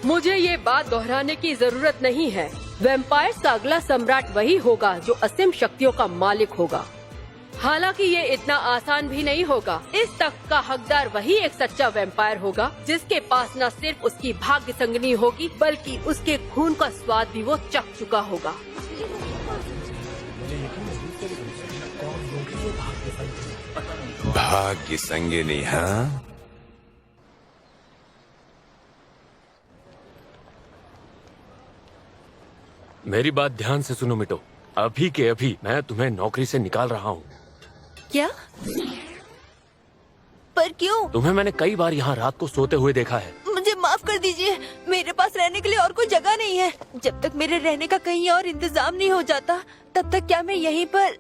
मुझे ये बात दोहराने की जरूरत नहीं है। वैम्पायर्स का अगला सम्राट वही होगा जो असीम शक्तियों का मालिक होगा। हालांकि ये इतना आसान भी नहीं होगा। इस तख्त का हकदार वही एक सच्चा वैम्पायर होगा जिसके पास न सिर्फ उसकी भाग्य संगनी होगी बल्कि उसके खून का स्वाद भी वो चख चुका होगा। भाग्य संगिनी, हाँ? मेरी बात ध्यान से सुनो मिटो। अभी के अभी मैं तुम्हें नौकरी से निकाल रहा हूँ। क्या? पर क्यों? तुम्हें मैंने कई बार यहाँ रात को सोते हुए देखा है। मुझे माफ कर दीजिए, मेरे पास रहने के लिए और कोई जगह नहीं है। जब तक मेरे रहने का कहीं और इंतजाम नहीं हो जाता तब तक क्या मैं यहीं पर?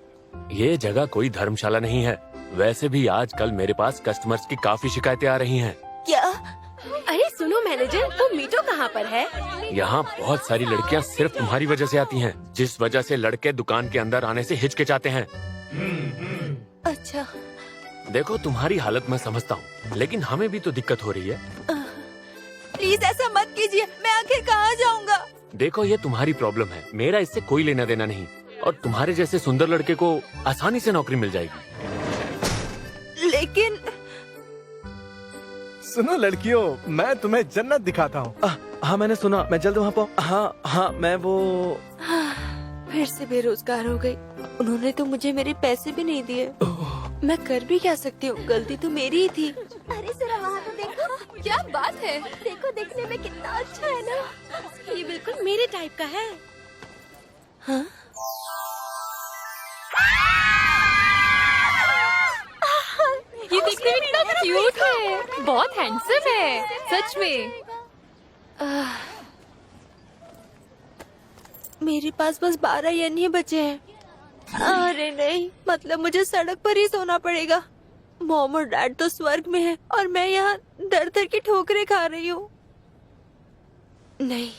ये जगह कोई धर्मशाला नहीं है। वैसे भी आजकल मेरे पास कस्टमर्स की काफी शिकायतें आ रही हैं। क्या? अरे सुनो मैनेजर, वो मीटो कहाँ पर है? यहाँ बहुत सारी लड़कियाँ सिर्फ तुम्हारी वजह से आती हैं, जिस वजह से लड़के दुकान के अंदर आने से हिचकिचाते हैं। अच्छा, देखो तुम्हारी हालत मैं समझता हूँ, लेकिन हमें भी तो दिक्कत हो रही है। प्लीज ऐसा मत कीजिए, मैं आखिर कहाँ जाऊँगा? देखो ये तुम्हारी प्रॉब्लम है, मेरा इससे कोई लेना देना नहीं। और तुम्हारे जैसे सुंदर लड़के को आसानी से नौकरी मिल जाएगी। लेकिन सुनो लड़कियों, मैं तुम्हें जन्नत दिखाता हूँ। हाँ मैंने सुना, मैं जल्द वहाँ पाऊँ। हाँ मैं वो फिर से बेरोजगार हो गई। उन्होंने तो मुझे मेरे पैसे भी नहीं दिए। मैं कर भी क्या सकती हूँ, गलती तो मेरी ही थी। अरे जरा वहाँ तो देखो, क्या बात है। देखो देखने में कितना अच्छा है ना। ये बिल्कुल मेरे टाइप का है। हाँ? ये देखने में कितना क्यूट है, बहुत हैंडसम है सच में। मेरे पास बस 12 येन ही बचे हैं। अरे नहीं, मतलब मुझे सड़क पर ही सोना पड़ेगा। मॉम और डैड तो स्वर्ग में है और मैं यहाँ दर दर की ठोकरें खा रही हूँ। नहीं,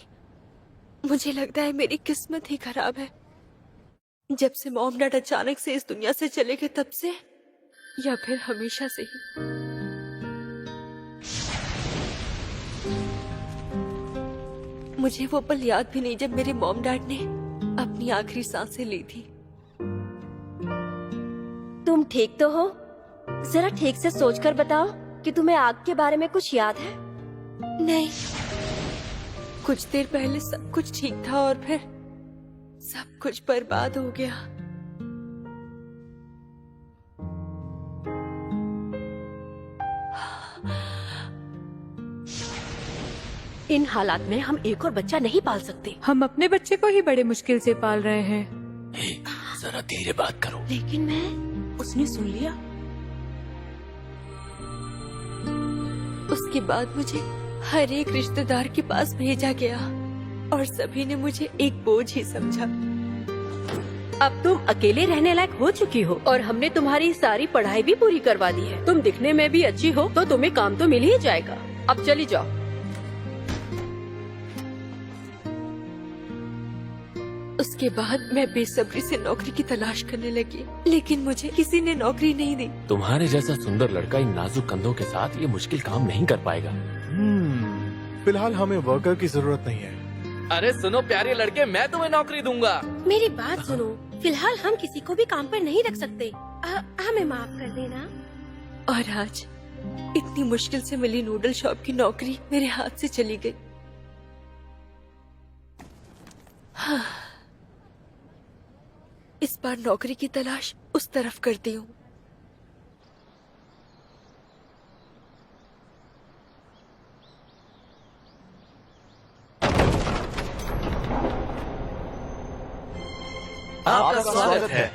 मुझे लगता है मेरी किस्मत ही खराब है। जब से मॉम डैड अचानक से इस दुनिया से चले गए तब से, या फिर हमेशा से ही। मुझे वो पल याद भी नहीं जब मेरे मॉम डैड ने अपनी आखिरी सांसें ली थी। तुम ठीक तो हो? जरा ठीक से सोचकर बताओ कि तुम्हें आग के बारे में कुछ याद है? नहीं, कुछ देर पहले सब कुछ ठीक था और फिर सब कुछ बर्बाद हो गया। इन हालात में हम एक और बच्चा नहीं पाल सकते। हम अपने बच्चे को ही बड़े मुश्किल से पाल रहे हैं। जरा धीरे बात करो। लेकिन मैं, उसने सुन लिया। उसके बाद मुझे हर एक रिश्तेदार के पास भेजा गया और सभी ने मुझे एक बोझ ही समझा। अब तुम अकेले रहने लायक हो चुकी हो और हमने तुम्हारी सारी पढ़ाई भी पूरी करवा दी है। तुम दिखने में भी अच्छी हो तो तुम्हें काम तो मिल ही जाएगा। अब चली जाओ। उसके बाद मैं बेसब्री से नौकरी की तलाश करने लगी, लेकिन मुझे किसी ने नौकरी नहीं दी। तुम्हारे जैसा सुंदर लड़का इन नाजुक कंधों के साथ ये मुश्किल काम नहीं कर पाएगा। फिलहाल हमें वर्कर की जरूरत नहीं है। अरे सुनो प्यारे लड़के, मैं तुम्हें नौकरी दूंगा। मेरी बात सुनो, फिलहाल हम किसी को भी काम पर नहीं रख सकते। हमें माफ कर देना। और आज इतनी मुश्किल से मिली नूडल शॉप की नौकरी मेरे हाथ से चली गई। हाँ। इस बार नौकरी की तलाश उस तरफ करती हूँ। आपका स्वागत है।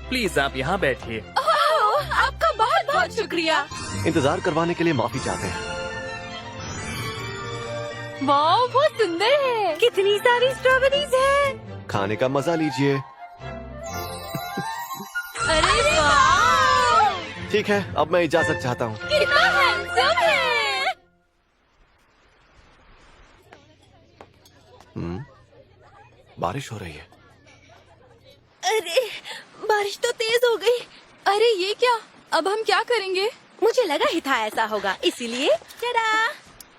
प्लीज आप यहाँ बैठिए। आपका बहुत बहुत शुक्रिया। इंतजार करवाने के लिए माफी चाहते हैं। वाह, बहुत सुंदर है। कितनी सारी स्ट्रॉबेरीज हैं। खाने का मजा लीजिए। अरे वाह, ठीक है, अब मैं इजाजत चाहता हूँ। कितना हैंडसम है। बारिश हो रही है। अरे बारिश तो तेज हो गई। अरे ये क्या, अब हम क्या करेंगे? मुझे लगा ही था ऐसा होगा, इसीलिए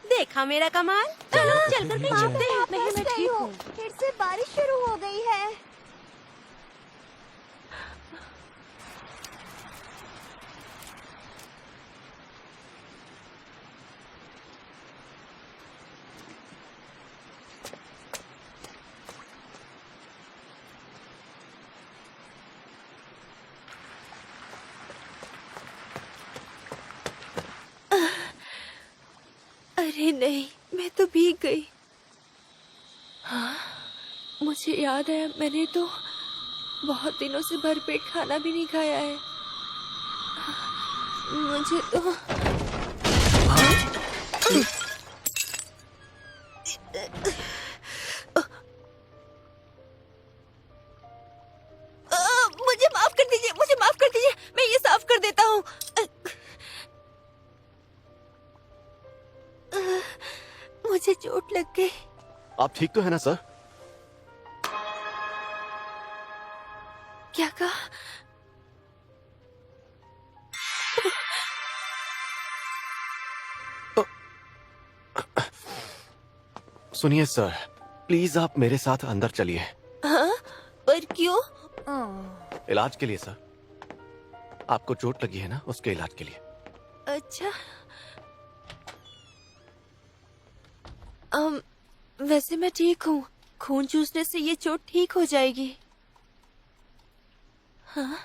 देखा मेरा कमाल। चलो चलकर भी छुपते हैं। मैं ठीक हूँ। फिर से बारिश शुरू हो गई है। अरे नहीं, मैं तो भीग गई। हाँ, मुझे याद है मैंने तो बहुत दिनों से भरपेट खाना भी नहीं खाया है। मुझे तो मुझे माफ कर दीजिए, मुझे माफ कर दीजिए, मैं ये साफ कर देता हूँ। मुझे चोट लग गई। आप ठीक तो है ना सर? क्या कहा? सुनिए सर, प्लीज आप मेरे साथ अंदर चलिए। हाँ? पर क्यों? इलाज के लिए सर। आपको चोट लगी है ना, उसके इलाज के लिए। अच्छा। वैसे मैं ठीक हूँ। खून चूसने से ये चोट ठीक हो जाएगी। हाँ?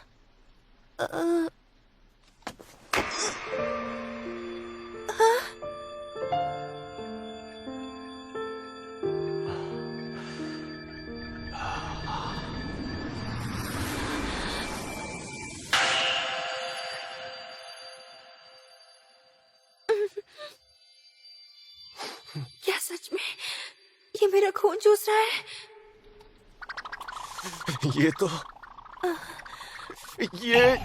क्या सच में ये मेरा खून चूस रहा है? ये तो ये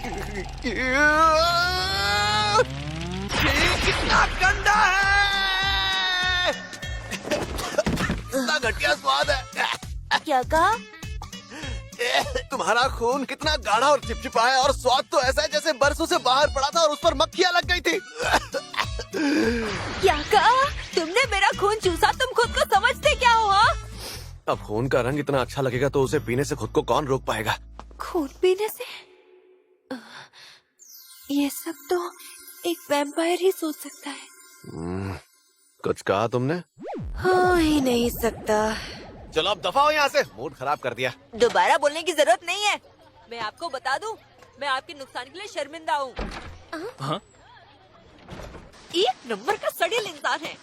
कितना गंदा है। कितना घटिया स्वाद है। क्या कहा? तुम्हारा खून कितना गाढ़ा और चिपचिपा है, और स्वाद तो ऐसा है जैसे बरसों से बाहर पड़ा था और उस पर मक्खियां लग गई थी। क्या कहा? तुमने मेरा खून चूसा, तुम खुद को समझते क्या हो? हाँ? अब खून का रंग इतना अच्छा लगेगा तो उसे पीने से खुद को कौन रोक पाएगा? खून पीने से? ये सब तो एक वैम्पायर ही सोच सकता है। कुछ कहा तुमने? हाँ ही नहीं सकता। चलो अब दफा हो यहाँ से, मूड खराब कर दिया। दोबारा बोलने की जरूरत नहीं है। मैं आपको बता दूं, मैं आपके नुकसान के लिए शर्मिंदा हूँ। हाँ? एक नंबर का सड़ेल इंसान है।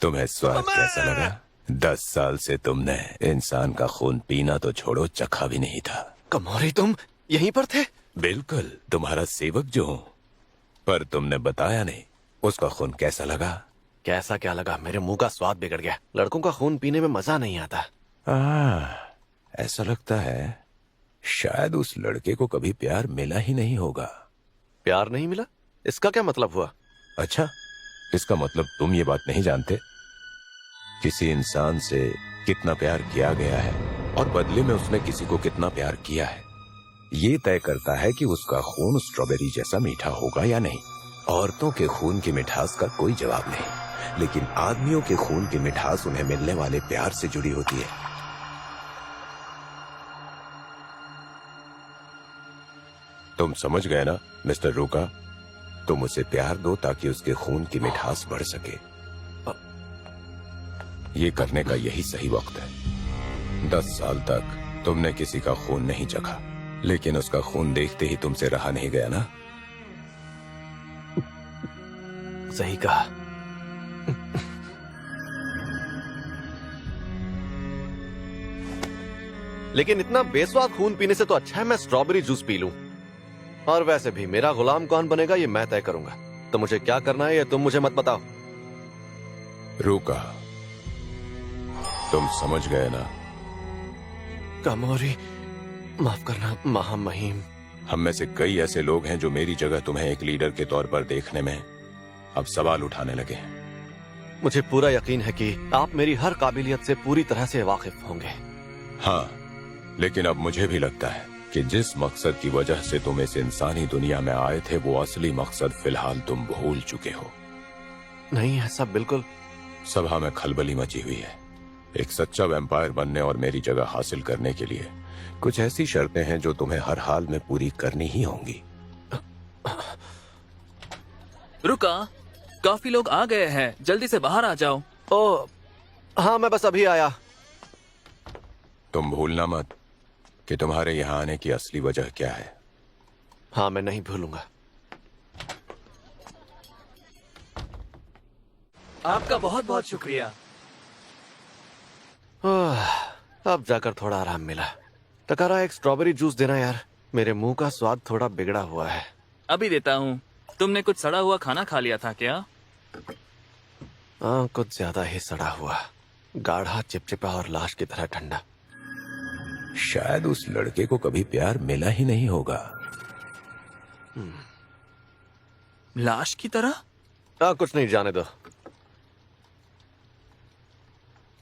तुम्हें स्वाद कैसा लगा? 10 साल से तुमने इंसान का खून पीना तो छोड़ो, चखा भी नहीं था। कमोरी, तुम यहीं पर थे? बिल्कुल, तुम्हारा सेवक जो हूँ। पर तुमने बताया नहीं, उसका खून कैसा लगा? कैसा क्या लगा, मेरे मुंह का स्वाद बिगड़ गया। लड़कों का खून पीने में मजा नहीं आता। ऐसा लगता है शायद उस लड़के को कभी प्यार मिला ही नहीं होगा। प्यार नहीं मिला? इसका क्या मतलब हुआ? अच्छा, इसका मतलब तुम ये बात नहीं जानते? किसी इंसान से कितना प्यार किया गया है और बदले में उसने किसी को कितना प्यार किया है, ये तय करता है कि उसका खून स्ट्रॉबेरी जैसा मीठा होगा या नहीं। औरतों के खून की मिठास का कोई जवाब नहीं, लेकिन आदमियों के खून की मिठास उन्हें मिलने वाले प्यार से जुड़ी होती है। तुम समझ गए ना मिस्टर रूका? तुम उसे प्यार दो ताकि उसके खून की मिठास बढ़ सके। ये करने का यही सही वक्त है। 10 साल तक तुमने किसी का खून नहीं चखा, लेकिन उसका खून देखते ही तुमसे रहा नहीं गया ना? सही कहा। लेकिन इतना बेस्वाद खून पीने से तो अच्छा है मैं स्ट्रॉबेरी जूस पी लूं। और वैसे भी मेरा गुलाम कौन बनेगा ये मैं तय करूंगा। तो मुझे क्या करना है ये तुम मुझे मत बताओ। रूका, तुम समझ गए ना? कमोरी, माफ करना महामहिम। हम में से कई ऐसे लोग हैं जो मेरी जगह तुम्हें एक लीडर के तौर पर देखने में अब सवाल उठाने लगे हैं। मुझे पूरा यकीन है कि आप मेरी हर काबिलियत से पूरी तरह से वाकिफ होंगे। हाँ, लेकिन अब मुझे भी लगता है कि जिस मकसद की वजह से तुम इस इंसानी दुनिया में आए थे वो असली मकसद फिलहाल तुम भूल चुके हो। नहीं, ऐसा बिल्कुल। सभा में खलबली मची हुई है। एक सच्चा वैम्पायर बनने और मेरी जगह हासिल करने के लिए कुछ ऐसी शर्तें हैं जो तुम्हें हर हाल में पूरी करनी ही होंगी। रुका, काफी लोग आ गए हैं, जल्दी से बाहर आ जाओ। ओ, हाँ, मैं बस अभी आया। तुम भूलना मत कि तुम्हारे यहाँ आने की असली वजह क्या है। हाँ, मैं नहीं भूलूंगा। आपका बहुत बहुत शुक्रिया। अब जाकर थोड़ा आराम मिला। टकारा, एक स्ट्रॉबेरी जूस देना यार, मेरे मुंह का स्वाद थोड़ा बिगड़ा हुआ है। अभी देता हूँ। तुमने कुछ सड़ा हुआ खाना खा लिया था क्या? हाँ, कुछ ज्यादा ही सड़ा हुआ, गाढ़ा, चिपचिपा और लाश की तरह ठंडा। शायद उस लड़के को कभी प्यार मिला ही नहीं होगा। लाश की तरह? कुछ नहीं, जाने दो।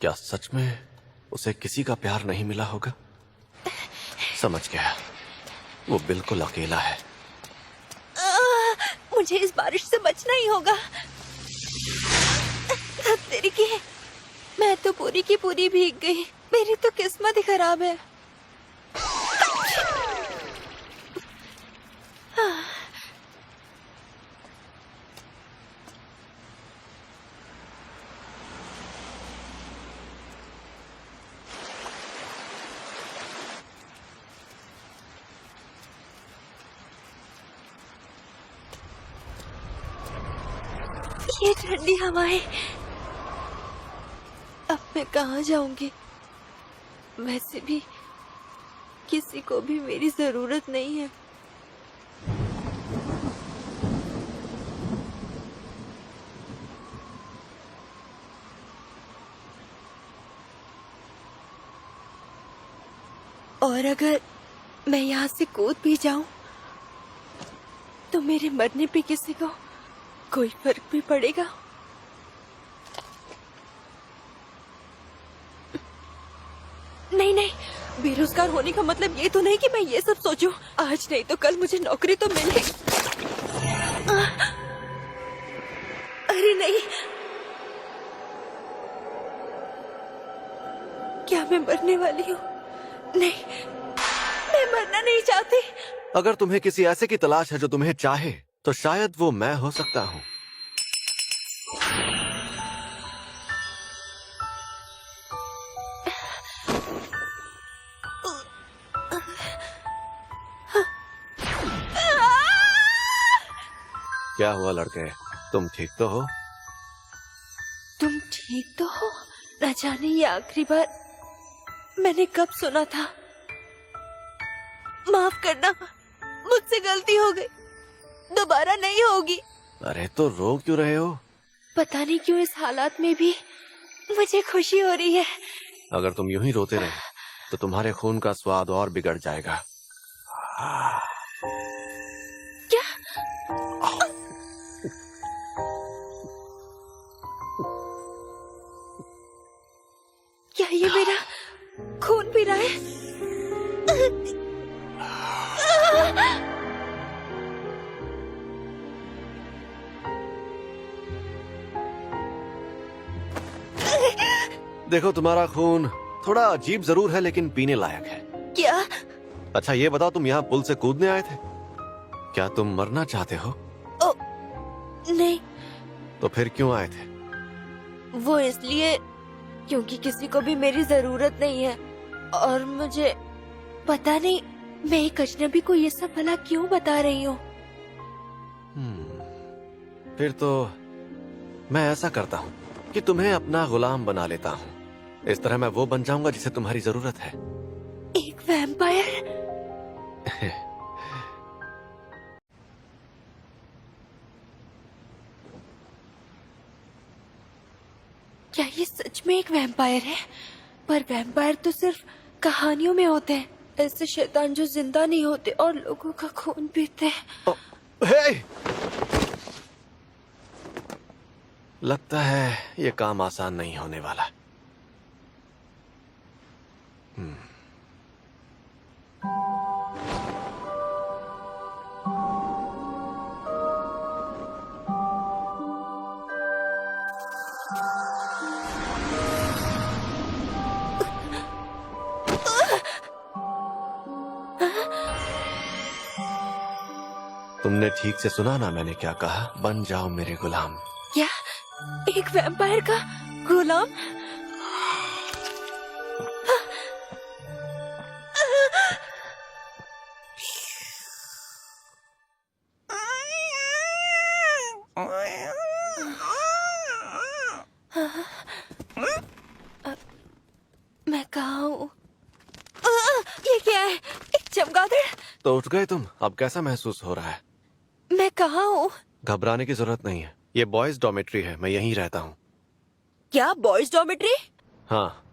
क्या सच में उसे किसी का प्यार नहीं मिला होगा? समझ गया, वो बिल्कुल अकेला है। मुझे इस बारिश से बचना ही होगा। तेरी की, मैं तो पूरी की पूरी भीग गई। मेरी तो किस्मत ही खराब है। ये ठंडी हवाएं, अब मैं कहाँ जाऊंगी? वैसे भी किसी को भी मेरी जरूरत नहीं है। और अगर मैं यहाँ से कूद भी जाऊं तो मेरे मरने पे किसी को कोई फर्क भी पड़ेगा? नहीं नहीं, बेरोजगार होने का मतलब ये तो नहीं कि मैं ये सब सोचूं। आज नहीं तो कल मुझे नौकरी तो मिले। अरे नहीं, क्या मैं मरने वाली हूँ? नहीं, मैं मरना नहीं चाहती। अगर तुम्हें किसी ऐसे की तलाश है जो तुम्हें चाहे, तो शायद वो मैं हो सकता हूँ। क्या हुआ लड़के, तुम ठीक तो हो? तुम ठीक तो हो? न जाने ये आखिरी बार मैंने कब सुना था। माफ करना, मुझसे गलती हो गई, दोबारा नहीं होगी। अरे तो रो क्यों रहे हो? पता नहीं क्यों इस हालात में भी मुझे खुशी हो रही है। अगर तुम यूं ही रोते रहे तो तुम्हारे खून का स्वाद और बिगड़ जाएगा। क्या? क्या ये मेरा खून पी रहा है? देखो, तुम्हारा खून थोड़ा अजीब जरूर है लेकिन पीने लायक है। क्या? अच्छा ये बताओ, तुम यहाँ पुल से कूदने आए थे? क्या तुम मरना चाहते हो? ओ, नहीं। तो फिर क्यों आए थे? वो इसलिए क्योंकि किसी को भी मेरी जरूरत नहीं है और मुझे पता नहीं मैं एक अजनबी को ये सब भला क्यों बता रही हूँ। फिर तो मैं ऐसा करता हूँ कि तुम्हें अपना गुलाम बना लेता हूँ। इस तरह मैं वो बन जाऊंगा जिसे तुम्हारी जरूरत है। एक वैम्पायर? क्या ये सच में एक वैम्पायर है? पर वैम्पायर तो सिर्फ कहानियों में होते हैं, ऐसे शैतान जो जिंदा नहीं होते और लोगों का खून पीते हैं। हे! लगता है ये काम आसान नहीं होने वाला। तुमने ठीक से सुना ना मैंने क्या कहा? बन जाओ मेरे गुलाम। क्या? एक वैम्पायर का गुलाम? मैं कहाँ हूँ? ये क्या है? एक चमगादड़? तो उठ गए तुम? अब कैसा महसूस हो रहा है? मैं कहाँ हूँ? घबराने की जरूरत नहीं है। ये बॉयज डॉर्मेट्री है, मैं यहीं रहता हूँ। क्या बॉयज डॉर्मेट्री? हाँ,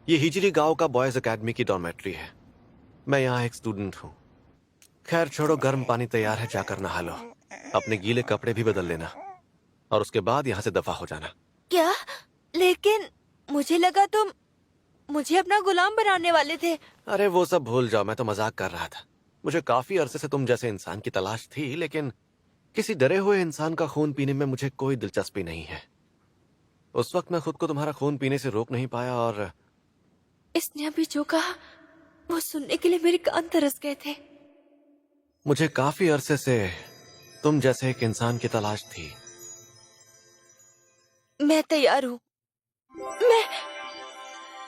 ये हिजरी गांव का बॉयज एकेडमी की डॉर्मेट्री है। मैं यहाँ एक स्टूडेंट हूँ। खैर छोड़ो, गर्म पानी तैयार है, जाकर नहा लो। अपने गीले कपड़े भी बदल लेना और उसके बाद यहाँ से दफा हो जाना। क्या? लेकिन मुझे लगा तुम मुझे अपना गुलाम बनाने वाले थे। अरे वो सब भूल जाओ, मैं तो मजाक कर रहा था। मुझे काफी अरसे से तुम जैसे इंसान की तलाश थी, लेकिन किसी डरे हुए इंसान का खून पीने में मुझे कोई दिलचस्पी नहीं है। उस वक्त मैं खुद को तुम्हारा खून पीने से रोक नहीं पाया और इसने अभी जो कहा वो सुनने के लिए मेरे कान तरस गए थे। मुझे काफी अरसे से तुम जैसे एक इंसान की तलाश थी। मैं तैयार हूँ।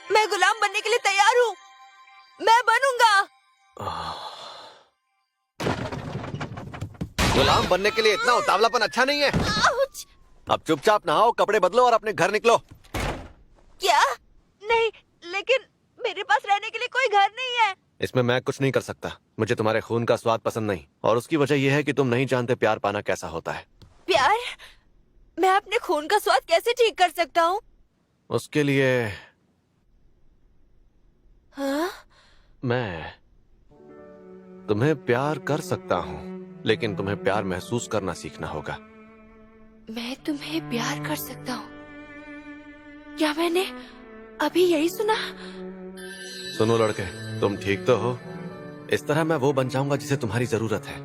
मैं गुलाम बनने के लिए तैयार हूँ। मैं बनूंगा। गुलाम बनने के लिए इतना उतावलापन अच्छा नहीं है। आउच! अब चुपचाप नहाओ, कपड़े बदलो और अपने घर निकलो। क्या? नहीं, लेकिन मेरे पास रहने के लिए कोई घर नहीं है। इसमें मैं कुछ नहीं कर सकता। मुझे तुम्हारे खून का स्वाद पसंद नहीं, और उसकी वजह यह है कि तुम नहीं जानते प्यार पाना कैसा होता है। प्यार? मैं अपने खून का स्वाद कैसे ठीक कर सकता हूँ? उसके लिए हाँ? मैं तुम्हें प्यार कर सकता हूँ, लेकिन तुम्हें प्यार महसूस करना सीखना होगा। मैं तुम्हें प्यार कर सकता हूँ? क्या मैंने अभी यही सुना? सुनो लड़के, तुम ठीक तो हो? इस तरह मैं वो बन जाऊंगा जिसे तुम्हारी जरूरत है।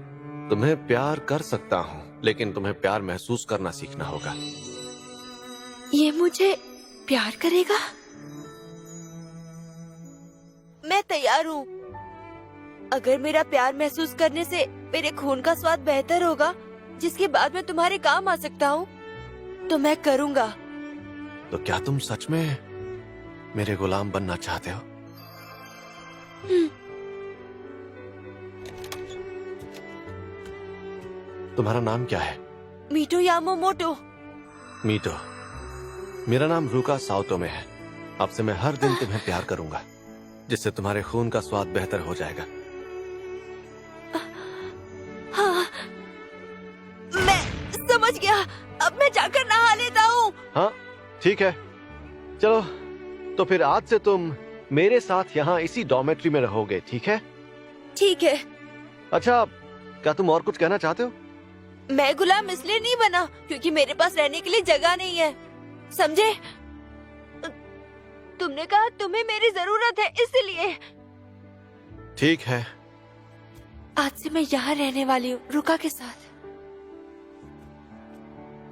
तुम्हें प्यार कर सकता हूँ, लेकिन तुम्हें प्यार महसूस करना सीखना होगा। ये मुझे प्यार करेगा? मैं तैयार हूँ। अगर मेरा प्यार महसूस करने से मेरे खून का स्वाद बेहतर होगा, जिसके बाद मैं तुम्हारे काम आ सकता हूँ, तो मैं करूँगा। तो क्या तुम सच में मेरे गुलाम बनना चाहते हो? तुम्हारा नाम क्या है? मीटो यामामोटो। मीटो। मेरा नाम रूका साओतो में है। अब से मैं हर दिन तुम्हें प्यार करूंगा, जिससे तुम्हारे खून का स्वाद बेहतर हो जाएगा। हाँ, मैं समझ गया। अब मैं जाकर नहा लेता हूँ। हाँ ठीक है, चलो तो फिर आज से तुम मेरे साथ यहाँ इसी डॉर्मेट्री में रहोगे, ठीक है? ठीक है। अच्छा, क्या तुम और कुछ कहना चाहते हो? मैं गुलाम इसलिए नहीं बना क्योंकि मेरे पास रहने के लिए जगह नहीं है, समझे? तुमने कहा तुम्हें मेरी जरूरत है, इसलिए। ठीक है। आज से मैं यहाँ रहने वाली हूँ, रुका के साथ।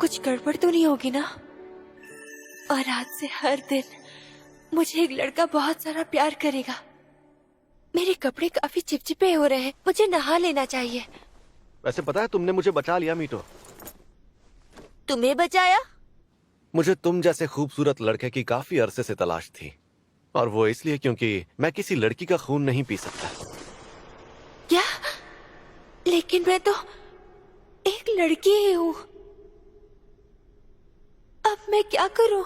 कुछ गड़बड़ तो नहीं होगी ना? और आज से हर दिन मुझे एक लड़का बहुत सारा प्यार करेगा। मेरे कपड़े काफी चिपचिपे हो रहे हैं, मुझे नहा लेना चाहिए। वैसे पता है, तुमने मुझे बचा लिया मीटो। तुम्हें बचाया? मुझे तुम जैसे खूबसूरत लड़के की काफी अरसे से तलाश थी, और वो इसलिए क्योंकि मैं किसी लड़की का खून नहीं पी सकता। क्या? लेकिन मैं तो एक लड़की ही हूँ। अब मैं क्या करूँ?